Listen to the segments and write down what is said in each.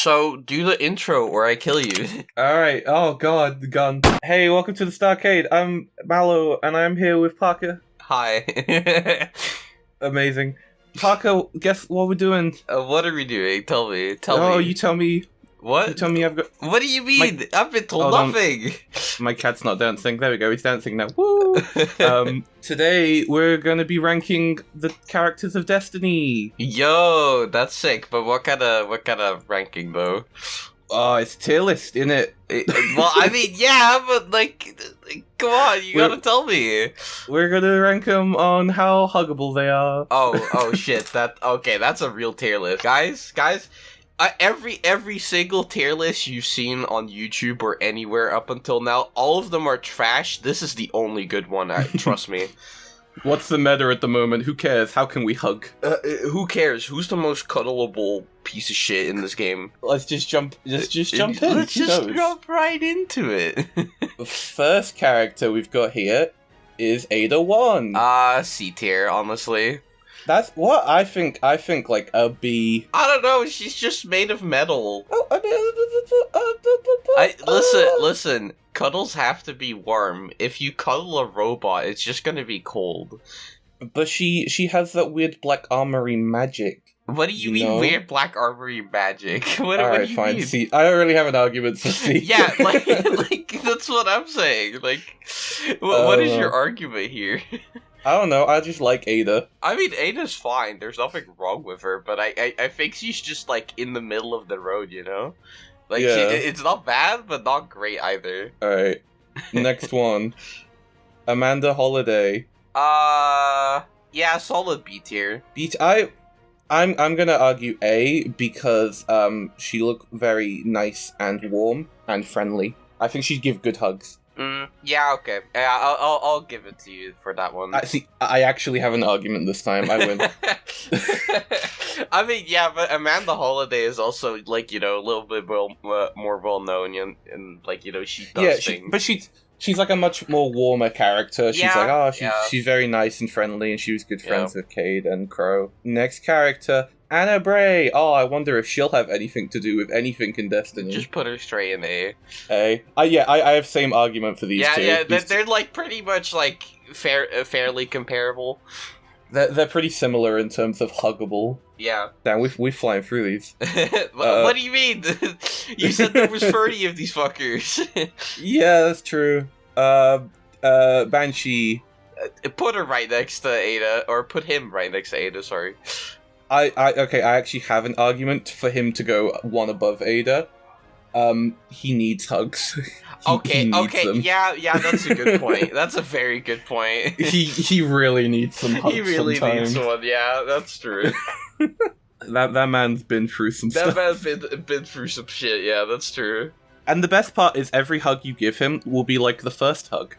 So, do the intro or I kill you. Alright, oh god, the gun. Hey, welcome to the Starcade. I'm Mallow, and I'm here with Parker. Hi. Amazing. Parker, guess what we're doing? What are we doing? Tell me. Oh, you tell me. What? You tell me I've got... What do you mean? I've been told nothing. My cat's not dancing. There we go, he's dancing now. Woo! Today, we're gonna be ranking the characters of Destiny. Yo, that's sick, but what kind of ranking, though? Oh, it's tier list, innit? Well, I mean, yeah, but, like, come on, you gotta tell me. We're gonna rank them on how huggable they are. Oh, shit, okay, that's a real tier list. Guys, every single tier list you've seen on YouTube or anywhere up until now, all of them are trash. This is the only good one, trust me. What's the meta at the moment? Who cares? How can we hug? Who cares? Who's the most cuddleable piece of shit in this game? Let's just jump in. Let's just jump right into it. The first character we've got here is Ada 1. C tier, honestly. That's what I think like a B. I don't know, she's just made of metal. Oh, Listen, cuddles have to be warm. If you cuddle a robot, it's just gonna be cold. But she has that weird black armory magic. What do you mean weird black armory magic? What do you mean? See, I don't really have an argument to see. Yeah, like that's what I'm saying. Like, what is your argument here? I don't know, I just like Ada. I mean, Ada's fine, there's nothing wrong with her, but I think she's just, like, in the middle of the road, you know? Like, yeah. It's not bad, but not great either. Alright, next one. Amanda Holiday. Yeah, solid B tier. I'm gonna argue A, because, she looked very nice and warm and friendly. I think she'd give good hugs. Yeah, okay. Yeah, I'll give it to you for that one. I actually have an argument this time. I win. I mean, yeah, but Amanda Holiday is also, like, you know, a little bit more well-known, and like, you know, she does things. But she's like a much more warmer character. She's she's very nice and friendly, and she was good friends with Cade and Crow. Next character, Anna Bray. Oh, I wonder if she'll have anything to do with anything in Destiny. Just put her straight in A. A. I have same argument for these two. Yeah, they're like pretty much like fairly comparable. They're pretty similar in terms of huggable. Yeah. Damn, we're flying through these. What do you mean? You said there was 30 of these fuckers. Yeah, that's true. Banshee. Put her right next to Ada, or put him right next to Ada, sorry. I actually have an argument for him to go one above Ada. He needs hugs. Okay, he needs them. yeah, that's a good point. That's a very good point. He really needs some hugs. He really sometimes. needs one, yeah, that's true. That man's been through some stuff. That man's been through some shit, yeah, that's true. And the best part is every hug you give him will be like the first hug.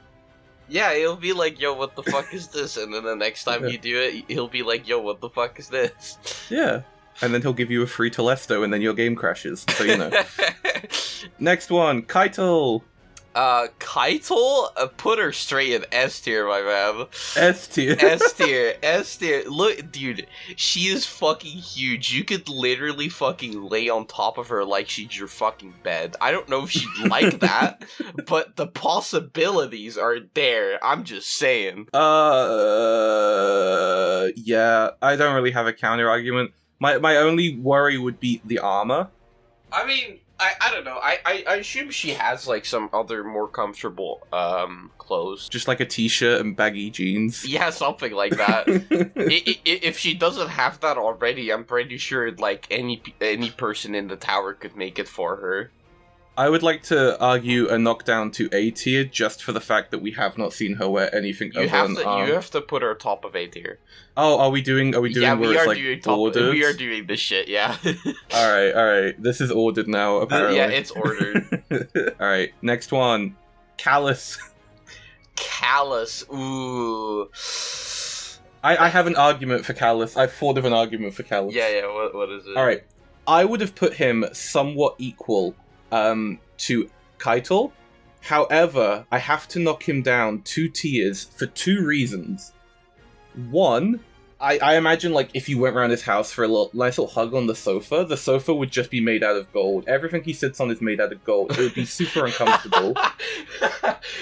Yeah, he'll be like, yo, what the fuck is this? And then the next time you do it, he'll be like, yo, what the fuck is this? Yeah. And then he'll give you a free Telesto, and then your game crashes, so you know. Next one, Keitel. Keitel? Put her straight in S tier, my man. S tier. S tier. Look, dude, she is fucking huge. You could literally fucking lay on top of her like she's your fucking bed. I don't know if she'd like that, but the possibilities are there. I'm just saying. Yeah, I don't really have a counter argument. My only worry would be the armor. I mean, I don't know. I assume she has, like, some other more comfortable, clothes. Just like a t-shirt and baggy jeans. Yeah, something like that. If she doesn't have that already, I'm pretty sure, like, any person in the tower could make it for her. I would like to argue a knockdown to A tier, just for the fact that we have not seen her wear anything You have to put her top of A tier. Oh, are we doing yeah, where it's like ordered? We are doing this shit, yeah. Alright. This is ordered now, apparently. Yeah, it's ordered. Alright, next one. Callus. Callus, ooh. I have an argument for Callus. I've thought of an argument for Callus. Yeah, what is it? Alright, I would have put him somewhat equal to Keitel. However, I have to knock him down 2 tiers for 2 reasons. One, I imagine, like, if you went around his house for a nice little hug on the sofa would just be made out of gold. Everything he sits on is made out of gold. It would be super uncomfortable.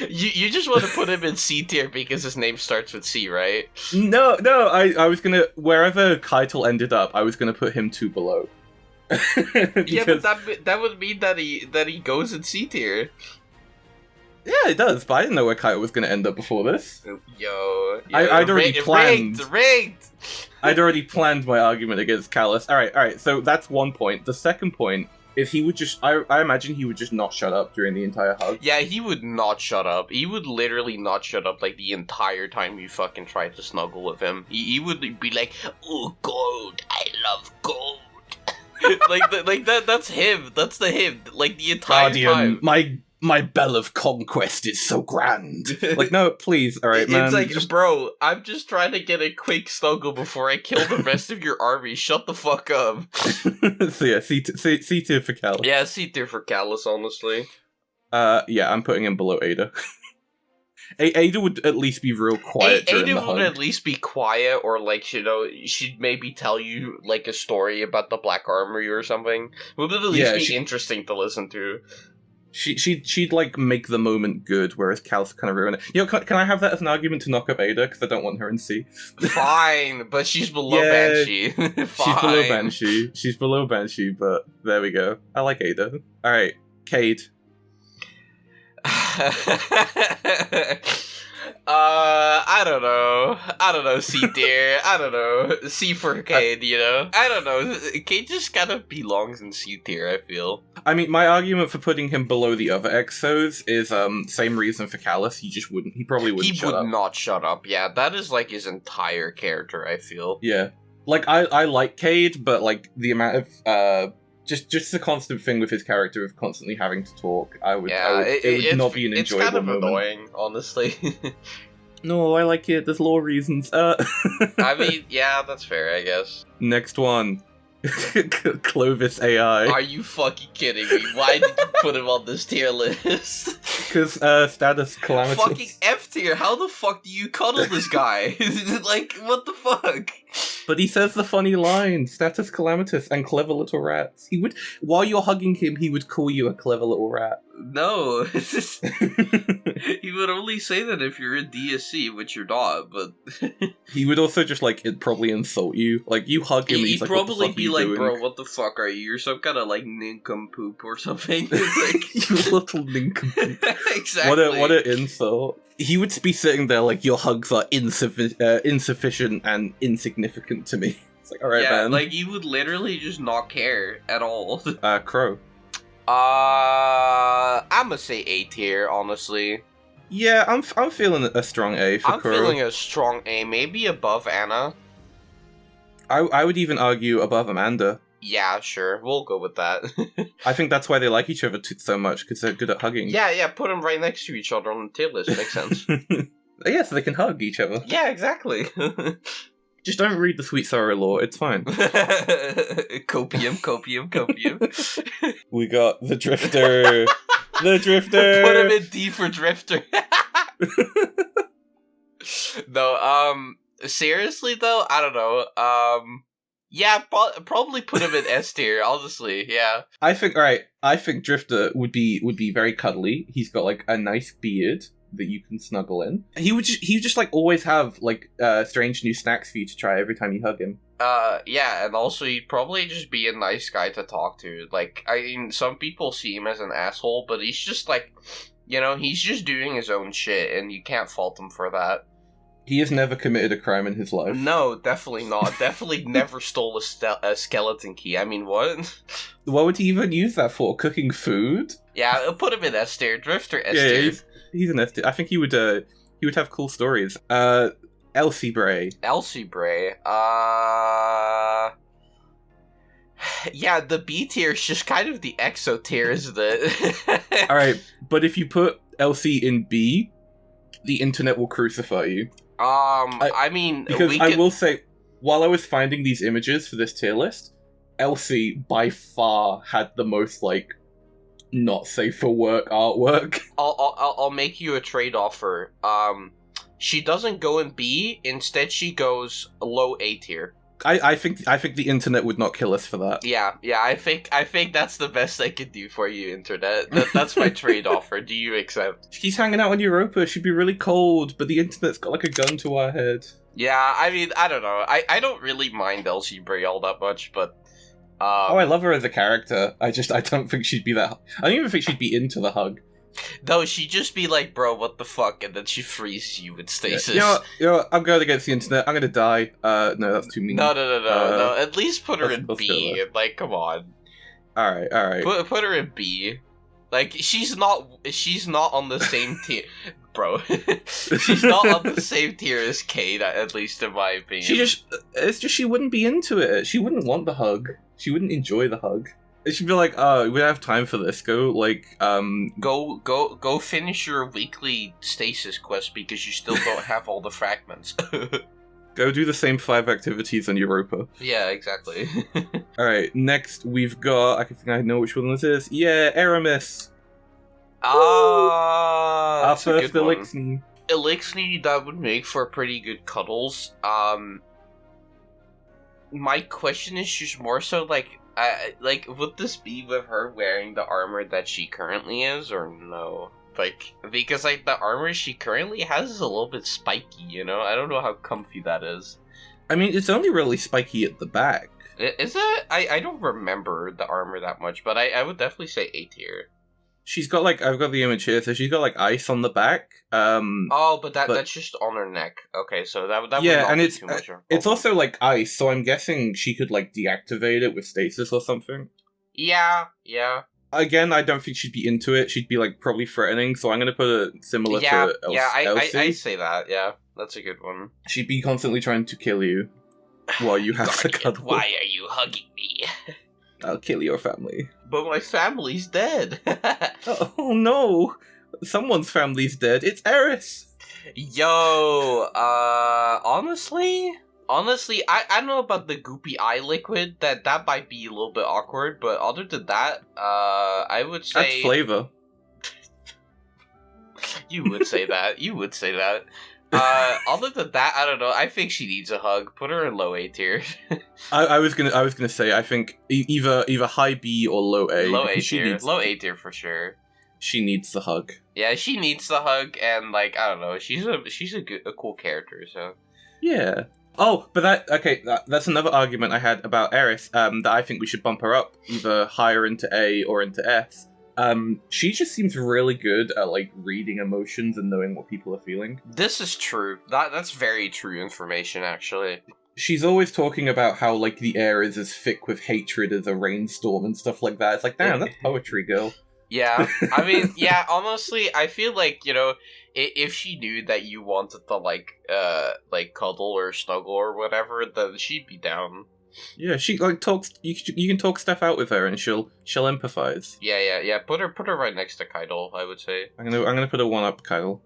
You just want to put him in C tier because his name starts with C, right? No, I was gonna, wherever Keitel ended up, I was gonna put him 2 below. Yeah, but that would mean that he goes in C tier. Yeah, it does, but I didn't know where Keitel was gonna end up before this. Yo, I'd already planned. Rigged! I'd already planned my argument against Callus. Alright, so that's one point. The second point is he would just, I imagine he would just not shut up during the entire hug. Yeah, he would not shut up. He would literally not shut up, like, the entire time you fucking tried to snuggle with him. He would be like, oh, gold, I love gold. That's him. That's him. Like, the entire time. My bell of conquest is so grand. Like, no, please, alright, man. It's like, bro, I'm just trying to get a quick snuggle before I kill the rest of your army. Shut the fuck up. So yeah, C tier for Callus. Yeah, C tier for Callus, honestly. Yeah, I'm putting him below Ada. Ada would at least be real quiet during the hug. Ada would at least be quiet, or, like, you know, she'd maybe tell you, like, a story about the Black Armory or something. It would at least be interesting to listen to. She'd like make the moment good, whereas Callus kind of ruin it. You know, can I have that as an argument to knock up Ada? Because I don't want her in C. Fine, but she's below Banshee. Fine. She's below Banshee, but there we go. I like Ada. Alright, Cade. I don't know, C tier. I don't know. C for Cade, you know? I don't know. Cade just kind of belongs in C tier, I feel. I mean, my argument for putting him below the other Exos is, same reason for Callus. He probably wouldn't shut up. He would not shut up, yeah. That is, like, his entire character, I feel. Yeah. Like, I like Cade, but, like, the amount of, just the constant thing with his character of constantly having to talk, it would not be an enjoyable It's kind of moment. annoying, honestly. No, I like it. There's lore reasons. I mean, yeah, that's fair, I guess. Next one. Clovis AI. Are you fucking kidding me? Why did you put him on this tier list? Because, status calamitous. Fucking F tier. How the fuck do you cuddle this guy? Like, what the fuck? But he says the funny line, status calamitous and clever little rats. He would, while you're hugging him, he would call you a clever little rat. No, it's just, he would only say that if you're in DSC, which you're not, but... He would also just, like, probably insult you. Like, you hug him, he'd like, probably be like, doing? bro, what the fuck are you? You're some kind of, like, nincompoop or something. Like... You little nincompoop. Exactly. What an insult. He would be sitting there like, your hugs are insufficient and insignificant to me. It's like, alright, man. Like, he would literally just not care at all. Crow. I'ma say A tier, honestly. Yeah, I'm feeling a strong A for Crow. I'm feeling a strong A, maybe above Anna. I would even argue above Amanda. Yeah, sure. We'll go with that. I think that's why they like each other so much, because they're good at hugging. Yeah, put them right next to each other on the tier list. Makes sense. Yeah, so they can hug each other. Yeah, exactly. Just don't read the Sweet Sorrow lore, it's fine. Copium. We got the Drifter. The Drifter! Put him in D for Drifter. No, seriously though, I don't know. Yeah, probably put him in S tier, honestly, yeah. I think Drifter would be very cuddly. He's got, like, a nice beard that you can snuggle in. He would just like always have like strange new snacks for you to try every time you hug him. Yeah, and also he'd probably just be a nice guy to talk to. Like, I mean, some people see him as an asshole, but he's just like, you know, he's just doing his own shit, and you can't fault him for that. He has never committed a crime in his life. No, definitely not. Definitely never stole a skeleton key. I mean, what? What would he even use that for? Cooking food? Yeah, I'll put him in S tier. Drifter S tier. Yeah, he's an S tier. I think he would have cool stories. Elsie Bray. Elsie Bray. Yeah, the B tier is just kind of the EXO tier, isn't it? Alright, but if you put Elsie in B, the internet will crucify you. I mean... Because I will say, while I was finding these images for this tier list, Elsie, by far, had the most, like, not safe for work artwork. I'll make you a trade offer. She doesn't go in B. Instead, she goes low A tier. I think the internet would not kill us for that. Yeah. I think that's the best I could do for you, internet. That's my trade offer. Do you accept? She's hanging out on Europa. She'd be really cold, but the internet's got like a gun to our head. Yeah, I mean, I don't know. I don't really mind Elsie Bray all that much, but I love her as a character. I don't think she'd be that. I don't even think she'd be into the hug. No, she'd just be like, bro, what the fuck? And then she freezes you with stasis. Yeah. You know what? I'm going against the internet. I'm gonna die. No, that's too mean. No. At least put her in B. Like, come on. Alright. Put her in B. Like, she's not on the same tier. Bro. She's not on the same tier as Cade, at least in my opinion. She wouldn't be into it. She wouldn't want the hug. She wouldn't enjoy the hug. She'd be like, we don't have time for this. Go finish your weekly stasis quest because you still don't have all the fragments. Go do the same 5 activities on Europa. Yeah, exactly. Alright, next we've got, I think I know which one this is. Yeah, Aramis. Our first Elixni. Elixni, that would make for pretty good cuddles. My question is just more so like, would this be with her wearing the armor that she currently is, or no? Like, because, like, the armor she currently has is a little bit spiky, you know? I don't know how comfy that is. I mean, it's only really spiky at the back. Is it? I don't remember the armor that much, but I would definitely say A tier. She's got, like, I've got the image here, so she's got, like, ice on the back. But that's just on her neck. Okay, so that would not be too much. It's also, like, ice, so I'm guessing she could, like, deactivate it with stasis or something. Yeah. Again, I don't think she'd be into it. She'd be, like, probably threatening, so I'm gonna put it similar to Elsie. Yeah, I say that, yeah. That's a good one. She'd be constantly trying to kill you while you have to cuddle. Why are you hugging me? I'll kill your family. But my family's dead. Oh no! Someone's family's dead. It's Eris! Yo, honestly, I don't know about the goopy eye liquid. That might be a little bit awkward, but other than that, I would say... That's flavor. You would say that. Other than that, I don't know. I think she needs a hug. Put her in low A tier. I was gonna say I think either high B or low A. Low A tier. Low A tier for sure. She needs the hug. Yeah, she needs the hug, and like I don't know, she's a cool character. So yeah. Oh, but that's another argument I had about Eris. That I think we should bump her up either higher into A or into S. She just seems really good at, like, reading emotions and knowing what people are feeling. This is true. That's very true information, actually. She's always talking about how, like, the air is as thick with hatred as a rainstorm and stuff like that. It's like, damn, that's poetry, girl. Yeah, I mean, yeah, honestly, I feel like, you know, if she knew that you wanted to, like cuddle or snuggle or whatever, then she'd be down. Yeah, she like talks. You can talk stuff out with her, and she'll empathize. Yeah. Put her right next to Kydal, I would say. I'm gonna put a 1-up Kydal.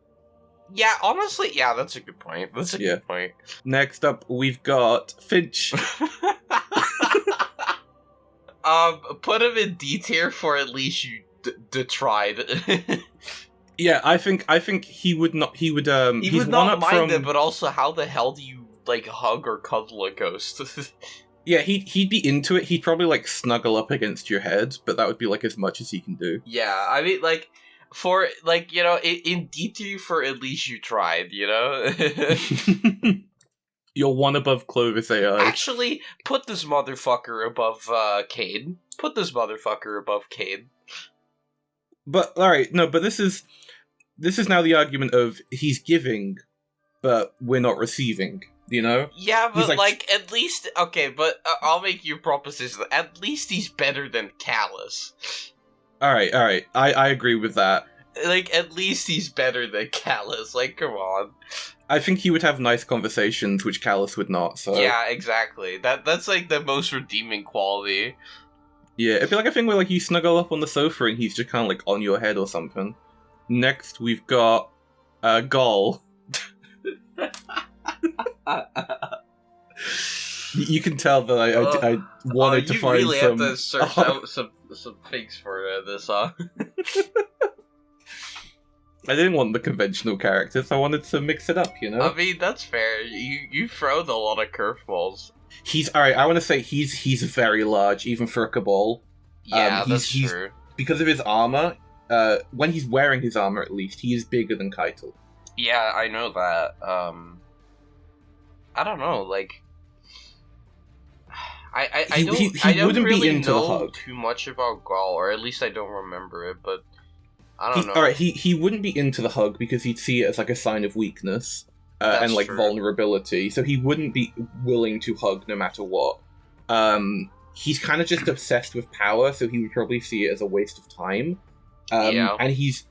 Yeah, honestly, yeah, that's a good point. Good point. Next up, we've got Finch. Put him in D tier for at least you tried. Yeah, I think he would not. He would he's not mind it, but also, how the hell do you like hug or cuddle a ghost? Yeah, he'd be into it. He'd probably like snuggle up against your head, but that would be like as much as he can do. Yeah, I mean, like for like, you know, in D tier for at least you tried, you know. You're one above Clovis AI. Actually, put this motherfucker above Cade. Put this motherfucker above Cade. But alright, no, but this is now the argument of he's giving, but we're not receiving. You know? Yeah, but like at least okay, but I'll make you a proposition. At least he's better than Callus. Alright. I agree with that. Like, at least he's better than Callus. Like, come on. I think he would have nice conversations, which Callus would not, so... Yeah, exactly. That's, like, the most redeeming quality. Yeah, it'd be like a thing where, like, you snuggle up on the sofa and he's just kind of, like, on your head or something. Next, we've got... Gol. You can tell that I wanted to find some... You really have to search out some things for this, huh? I didn't want the conventional characters. I wanted to mix it up, you know? I mean, that's fair. You throw a lot of curveballs. He's alright, I want to say he's very large, even for a Cabal. Yeah, that's true. Because of his armor, when he's wearing his armor at least, he is bigger than Keitel. Yeah, I know that. I don't know, like... I don't really know too much about Gaul, or at least I don't remember it, but I don't know. Alright, he wouldn't be into the hug because he'd see it as like a sign of weakness and like vulnerability, so he wouldn't be willing to hug no matter what. He's kind of just obsessed with power, so he would probably see it as a waste of time. And he's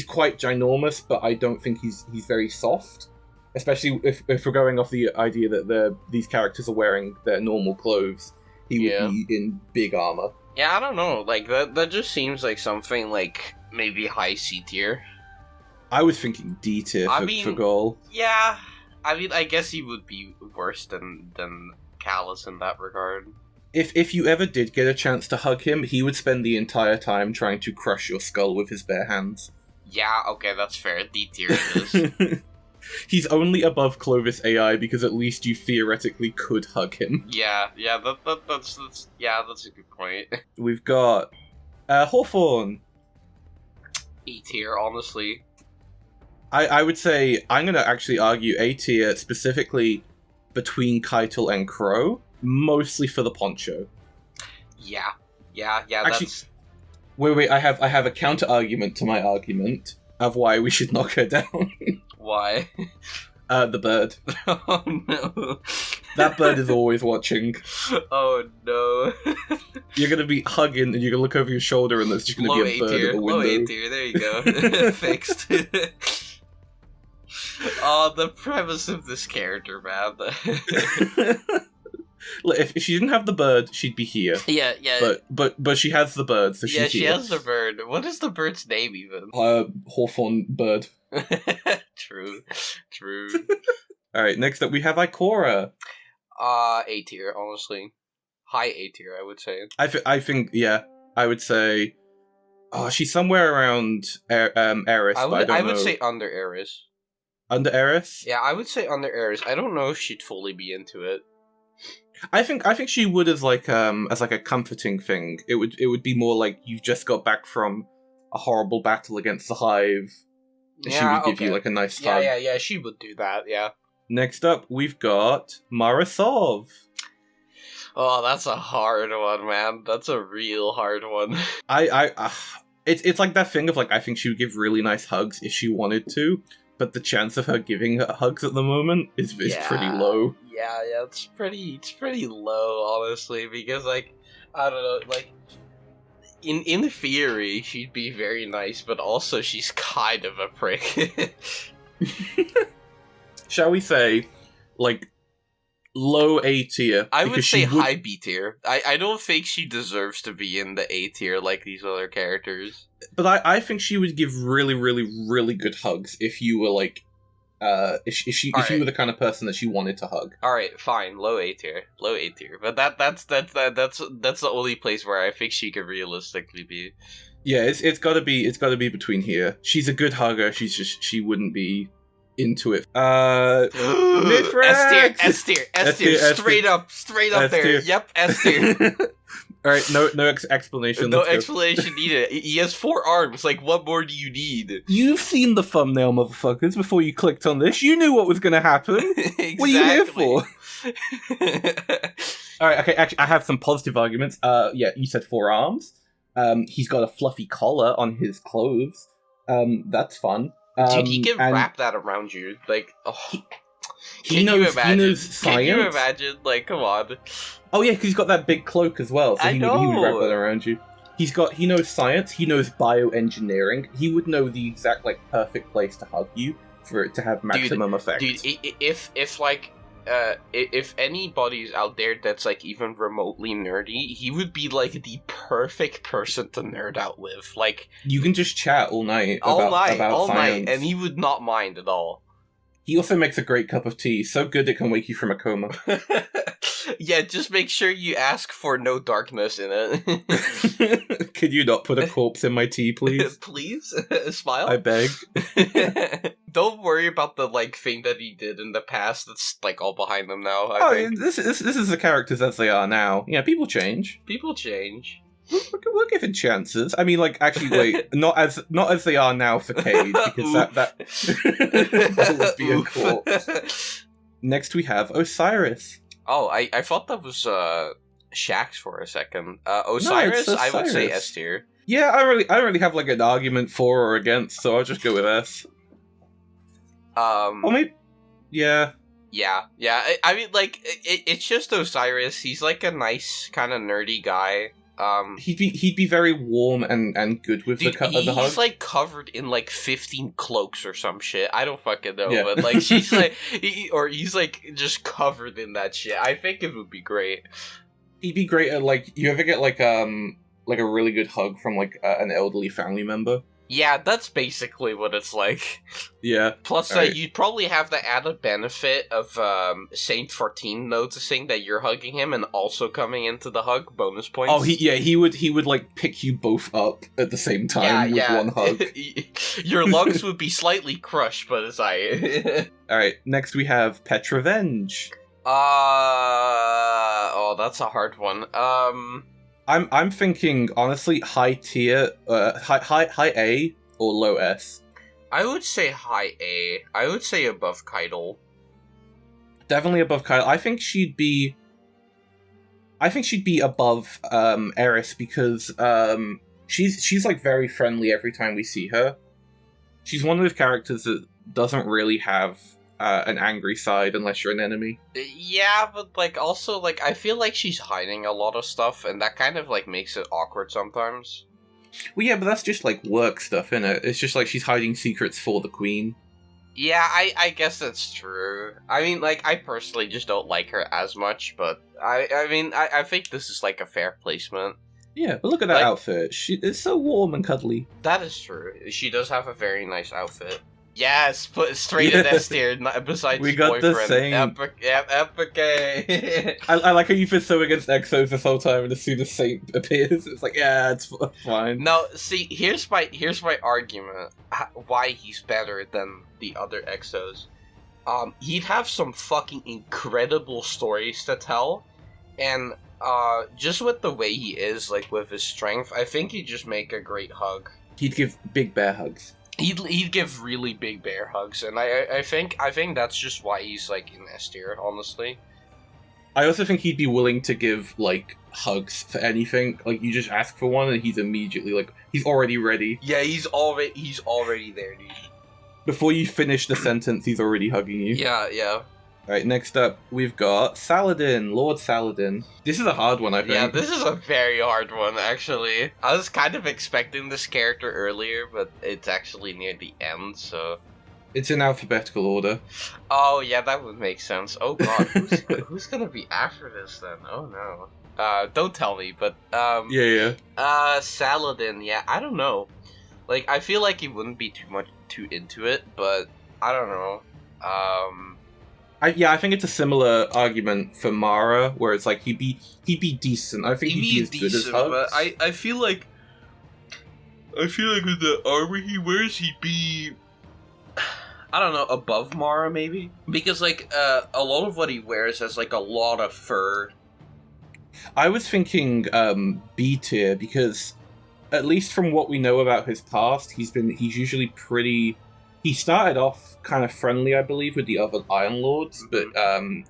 quite ginormous, but I don't think he's very soft. Especially if we're going off the idea that these characters are wearing their normal clothes, he would be in big armor. Yeah, I don't know. Like that just seems like something like maybe high C tier. I was thinking D tier for Gaul. Yeah, I mean, I guess he would be worse than Callus in that regard. If you ever did get a chance to hug him, he would spend the entire time trying to crush your skull with his bare hands. Yeah, okay, that's fair. D tier it is. He's only above Clovis AI because at least you theoretically could hug him. Yeah, that's a good point. We've got Hawthorne. E tier, honestly. I would say I'm gonna actually argue A tier specifically between Keitel and Crow, mostly for the poncho. Yeah. Actually, wait. I have a counter argument to my argument of why we should knock her down. Why? The bird. Oh no. That bird is always watching. Oh no. You're gonna be hugging and you're gonna look over your shoulder and there's just gonna be a bird at the window. Low A tier, there you go. Fixed. Oh, the premise of this character, man. Look, if she didn't have the bird, she'd be here. Yeah. But she has the bird, so she's here. Yeah, she has the bird. What is the bird's name, even? Hawthorne bird. True. Alright, next up we have Ikora. A tier, honestly. High A tier, I would say. I think, yeah, I would say... she's somewhere around Eris, I would say under Eris. Under Eris? Yeah, I would say under Eris. I don't know if she'd fully be into it. I think she would as like a comforting thing. It would be more like you've just got back from a horrible battle against the Hive. And she would give you like a nice hug. Yeah, she would do that, yeah. Next up, we've got Marasov. Oh, that's a hard one, man. That's a real hard one. It's like that thing of like, I think she would give really nice hugs if she wanted to, but the chance of her giving hugs at the moment is pretty low. Yeah, it's pretty low, honestly, because like, I don't know, like, in theory, she'd be very nice, but also she's kind of a prick. Shall we say, like, low A tier? I would say high B tier. I don't think she deserves to be in the A tier like these other characters. But I think she would give really, really, really good hugs if you were like, if you were the kind of person that she wanted to hug. All right, fine, low A tier. But that's the only place where I think she could realistically be. Yeah, it's got to be between here. She's a good hugger. She wouldn't be into it. S tier, straight up there. Yep, S tier. All right, no explanation. No explanation needed. He has 4 arms. Like, what more do you need? You've seen the thumbnail, motherfuckers, before you clicked on this. You knew what was going to happen. Exactly. What are you here for? All right, okay, actually, I have some positive arguments. Yeah, you said 4 arms. He's got a fluffy collar on his clothes. That's fun. Dude, he can wrap that around you. Like, He knows science. Can you imagine? Like, come on. Oh yeah, because he's got that big cloak as well, so he would wrap that around you. He knows science, he knows bioengineering, he would know the exact, like, perfect place to hug you for it to have maximum effect. Dude, if anybody's out there that's, like, even remotely nerdy, he would be, like, the perfect person to nerd out with. Like, you can just chat all night about science. And he would not mind at all. He also makes a great cup of tea, so good it can wake you from a coma. Yeah, just make sure you ask for no darkness in it. Can you not put a corpse in my tea, please? Please? Smile? I beg. Don't worry about the, like, thing that he did in the past that's, like, all behind him now, I think. This is the characters as they are now. Yeah, people change. People change. We're given chances. I mean, like, actually, wait, not as they are now for Cade, because that would be a corpse. Next we have Osiris. Oh, I thought that was Shax for a second. Osiris, I would say S tier. Yeah, I don't really have like an argument for or against, so I'll just go with S. Or maybe, yeah. Yeah. I mean, like, it's just Osiris. He's like a nice kind of nerdy guy. He'd be very warm and good with the hug. He's like covered in like 15 cloaks or some shit. I don't fucking know, but like she's like, he's like just covered in that shit. I think it would be great. He'd be great at like, you ever get like a really good hug from like an elderly family member? Yeah, that's basically what it's like. Yeah. Plus, right. You'd probably have the added benefit of Saint 14 noticing that you're hugging him and also coming into the hug. Bonus points. Oh, he would like pick you both up at the same time with one hug. Your lungs would be slightly crushed, but it's alright. Alright, next we have Petrovenge. Oh, that's a hard one. I'm thinking honestly high tier, high A or low S. I would say high A. I would say above Keitel. Definitely above Keitel. I think she'd be above Eris because she's like very friendly every time we see her. She's one of those characters that doesn't really have an angry side unless you're an enemy. Yeah, but like also like I feel like she's hiding a lot of stuff, and that kind of like makes it awkward sometimes. Well, yeah, but that's just like work stuff, innit? It's just like she's hiding secrets for the queen. Yeah, I guess that's true. I mean, like I personally just don't like her as much, but I mean I think this is like a fair placement. Yeah, but look at that outfit. It's so warm and cuddly. That is true. She does have a very nice outfit. Yes, put straight in S tier. Besides, we got boyfriend. the same. Epic. I like how you've been so against Exos this whole time, and as soon as Saint appears, it's like, yeah, it's fine. No, see, here's my argument why he's better than the other Exos. He'd have some fucking incredible stories to tell, and just with the way he is, like with his strength, I think he'd just make a great hug. He'd give big bear hugs. He'd give really big bear hugs, and I think that's just why he's like in S tier, honestly. I also think he'd be willing to give like hugs for anything. Like you just ask for one, and he's immediately like he's already ready. Yeah, he's already there, dude. Before you finish the sentence, he's already hugging you. Yeah. Alright, next up, we've got Saladin, Lord Saladin. This is a hard one, I think. Yeah, this is a very hard one, actually. I was kind of expecting this character earlier, but it's actually near the end, so... It's in alphabetical order. Oh, yeah, that would make sense. Oh god, who's gonna be after this, then? Oh, no. Don't tell me, but, Yeah. Saladin, yeah, I don't know. Like, I feel like he wouldn't be too into it, but I don't know. I think it's a similar argument for Mara, where it's like he'd be decent. I think he'd be as good as Hugs. But I feel like with the armor he wears, he'd be, I don't know, above Mara maybe, because like a lot of what he wears has like a lot of fur. I was thinking B tier because at least from what we know about his past, he's usually pretty. He started off kind of friendly, I believe, with the other Iron Lords, but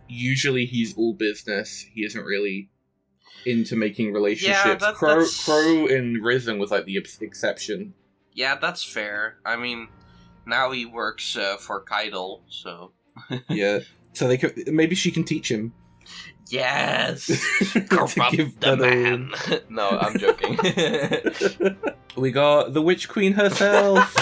usually he's all business. He isn't really into making relationships. Yeah, Crow in Risen was like the exception. Yeah, that's fair. I mean, now he works for Keitel, so... Yeah, so maybe she can teach him. Yes! Corrupt the man! No, I'm joking. We got the Witch Queen herself!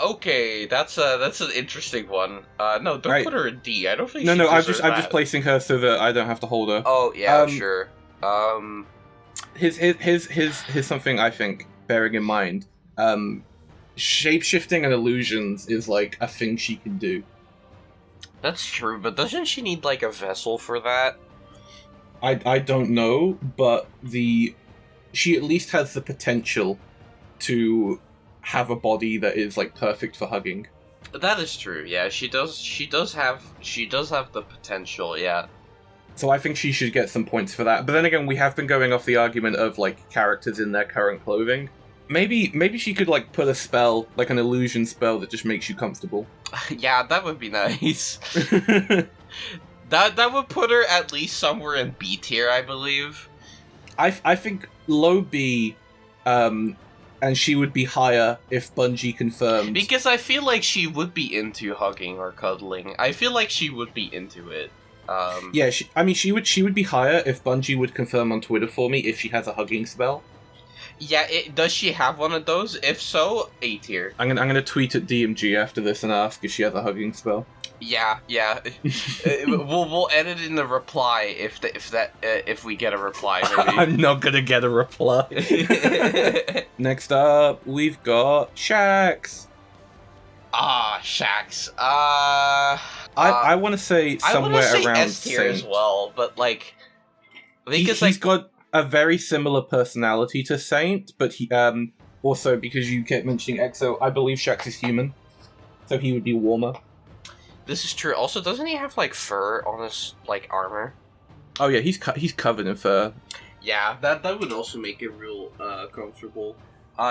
Okay, that's an interesting one. No, don't put her in D. I don't think. No, I'm just placing her so that I don't have to hold her. Oh yeah, sure. Here's something I think, bearing in mind. Shape-shifting and illusions is like a thing she can do. That's true, but doesn't she need like a vessel for that? I don't know, but she at least has the potential to have a body that is like perfect for hugging. That is true. Yeah, she does have the potential. Yeah. So I think she should get some points for that. But then again, we have been going off the argument of like characters in their current clothing. Maybe she could like put a spell, like an illusion spell that just makes you comfortable. Yeah, that would be nice. That would put her at least somewhere in B tier, I believe. I think low B, and she would be higher if Bungie confirmed. Because I feel like she would be into hugging or cuddling. I feel like she would be into it. Yeah, she would be higher if Bungie would confirm on Twitter for me if she has a hugging spell. Yeah, does she have one of those? If so, A tier. I'm gonna tweet at DMG after this and ask if she has a hugging spell. Yeah. we'll edit in the reply if we get a reply. Maybe. I'm not gonna get a reply. Next up, we've got Shax. Shax. I want to say somewhere around S tier as well, but like because he's got a very similar personality to Saint, but he also because you kept mentioning Exo, I believe Shax is human, so he would be warmer. This is true. Also, doesn't he have like fur on his like armor? Oh yeah, he's covered in fur. Yeah, that would also make it real comfortable.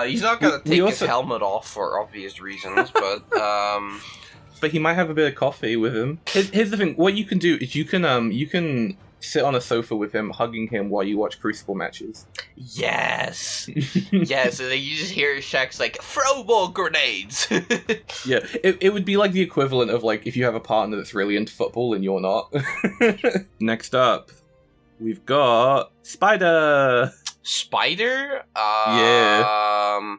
He's not gonna take his helmet off for obvious reasons, but but he might have a bit of coffee with him. Here's the thing: what you can do is you can sit on a sofa with him, hugging him while you watch Crucible matches. Yes, yes, and then you just hear Shaq's like, "Throw more grenades." Yeah, it would be like the equivalent of like if you have a partner that's really into football and you're not. Next up, we've got Spider. Spider? Yeah.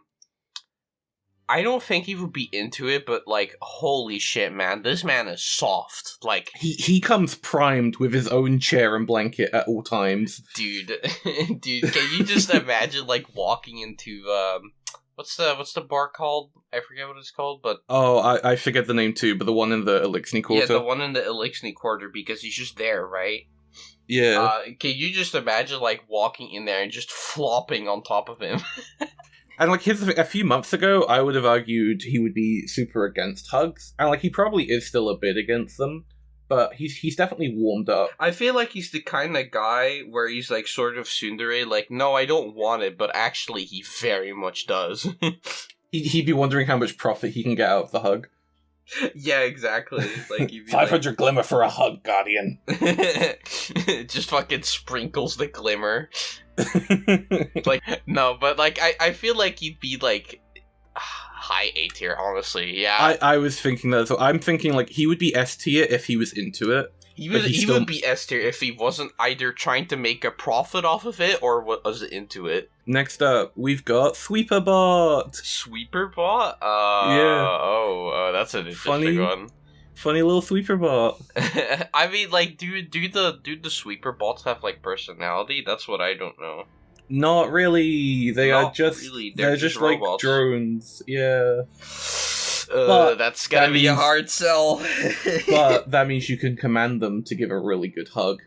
I don't think he would be into it, but like, holy shit, man, this man is soft. Like he comes primed with his own chair and blanket at all times. Dude, can you just imagine like walking into what's the bar called? I forget what it's called, but I forget the name too, but the one in the Elixni Quarter. Yeah, the one in the Elixni Quarter, because he's just there, right? Yeah. Can you just imagine like walking in there and just flopping on top of him? And like here's the thing, a few months ago, I would have argued he would be super against hugs, and like he probably is still a bit against them, but he's definitely warmed up. I feel like he's the kind of guy where he's like sort of tsundere, like, no, I don't want it, but actually he very much does. He'd be wondering how much profit he can get out of the hug. Yeah, exactly. Like 500 like, glimmer for a hug, Guardian. Just fucking sprinkles the glimmer. Like, no, but like I feel like he'd be like high A tier, honestly. Yeah, I was thinking that. So I'm thinking like he would be S tier if he was into it. He would be S tier if he wasn't either trying to make a profit off of it or was into it. Next up, we've got Sweeperbot. Sweeperbot? Yeah. Oh, that's an interesting one. Funny little Sweeperbot. I mean, like, do the Sweeperbots have like personality? That's what I don't know. Not really. They're just like robots. Drones. Yeah. That's gonna be a hard sell. But that means you can command them to give a really good hug.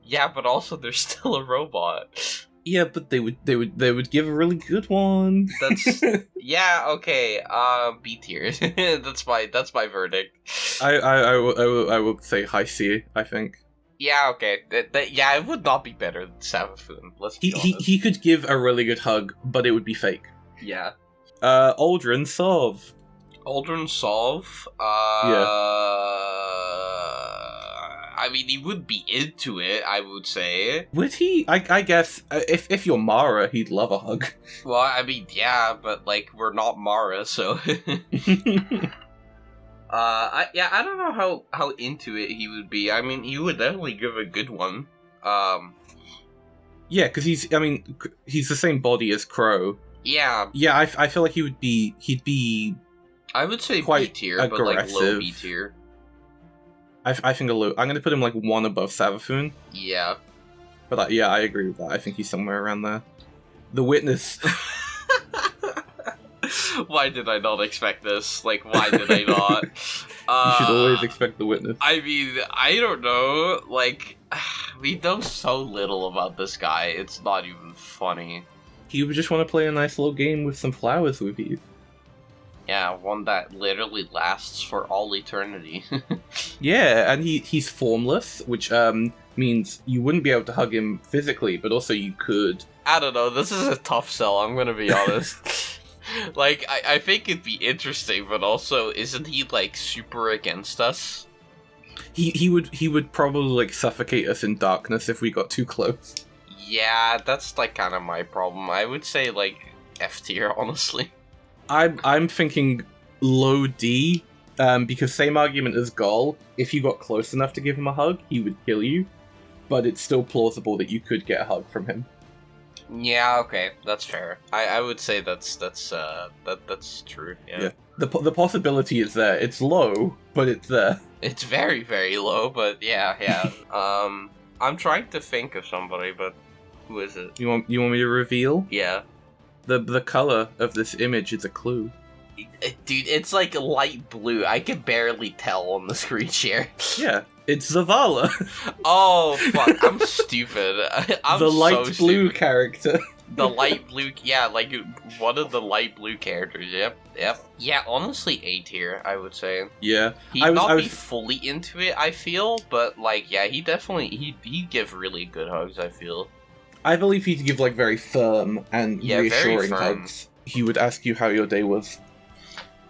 Yeah, but also they're still a robot. Yeah, but they would give a really good one. That's yeah, okay. B tier. that's my verdict. I will say high C, I think. Yeah, okay. Yeah, it would not be better than Savathun. Let's be honest. He could give a really good hug, but it would be fake. Yeah. Aldrin Sov. Aldrin Sov? I mean, he would be into it, I would say. Would he? I guess, if you're Mara, he'd love a hug. Well, I mean, yeah, but, like, we're not Mara, so... I don't know how into it he would be. I mean, he would definitely give a good one. Yeah, because he's the same body as Crow. Yeah. Yeah, I feel like he'd be... I would say quite B tier, aggressive. but like low B tier. I think a low. I'm gonna put him like one above Savathun. Yeah. But yeah, I agree with that. I think he's somewhere around there. The Witness. Why did I not expect this? Like, why did I not? You should always expect the Witness. I mean, I don't know. Like, We know so little about this guy, it's not even funny. He would just want to play a nice little game with some flowers with you. Yeah, one that literally lasts for all eternity. Yeah, and he's formless, which means you wouldn't be able to hug him physically, but also you could. I don't know, this is a tough sell, I'm gonna be honest. Like, I think it'd be interesting, but also, isn't he, like, super against us? He would probably, like, suffocate us in darkness if we got too close. Yeah, that's, like, kind of my problem. I would say, like, F tier, honestly. I'm thinking low D, because same argument as Gull. If you got close enough to give him a hug, he would kill you. But it's still plausible that you could get a hug from him. Yeah, okay, that's fair. I would say that's true. Yeah. The possibility is there. It's low, but it's there. It's very, very low, but yeah. I'm trying to think of somebody, but who is it? You want me to reveal? Yeah. The color of this image is a clue. Dude, it's like light blue. I can barely tell on the screen share. Yeah, it's Zavala. Oh, fuck. I'm stupid. I'm the light so blue stupid. character. The light blue, yeah, like one of the light blue characters. Yep. Yeah, honestly, A tier, I would say. Yeah, He'd not be fully into it, I feel, but like, yeah, he definitely he'd give really good hugs, I feel. I believe he'd give like very firm and reassuring hugs. He would ask you how your day was.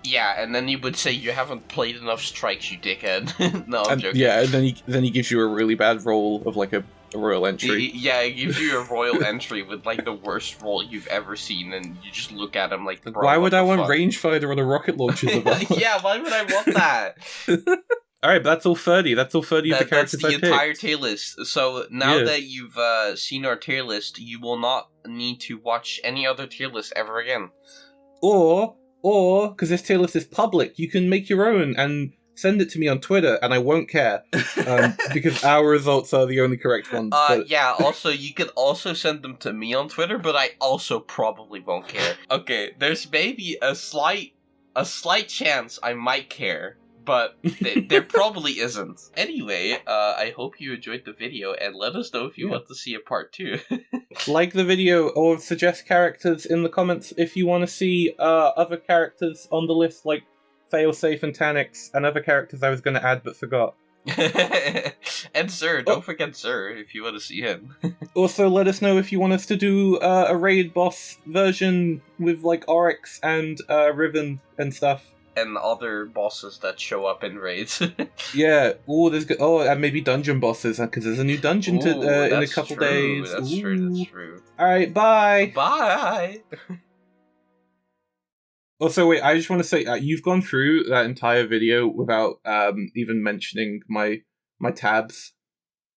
Yeah, and then he would say, "You haven't played enough strikes, you dickhead." No, I'm joking. Yeah, and then he gives you a really bad roll of like a royal entry. He gives you a royal entry with like the worst roll you've ever seen, and you just look at him like, bro, why would I want fuck? rangefinder on a rocket launcher? Yeah, why would I want that? Alright, but that's all 30. That's all 30 of the characters I picked. That's the entire tier list. So now that you've seen our tier list, you will not need to watch any other tier list ever again. Or, because this tier list is public, you can make your own and send it to me on Twitter, and I won't care. Because our results are the only correct ones. Yeah, also, you could also send them to me on Twitter, but I also probably won't care. Okay, there's maybe a slight chance I might care. But there probably isn't. Anyway, I hope you enjoyed the video, and let us know if you want to see a part 2. Like the video, or suggest characters in the comments if you want to see other characters on the list, like Failsafe and Tanix, and other characters I was going to add but forgot. And Sir, don't forget Sir, if you want to see him. Also, let us know if you want us to do a raid boss version with, like, Oryx and Riven and stuff. And other bosses that show up in raids. Yeah. And maybe dungeon bosses, because there's a new dungeon in a couple days. That's true. Alright, bye! Bye! Also, wait, I just want to say, you've gone through that entire video without even mentioning my tabs.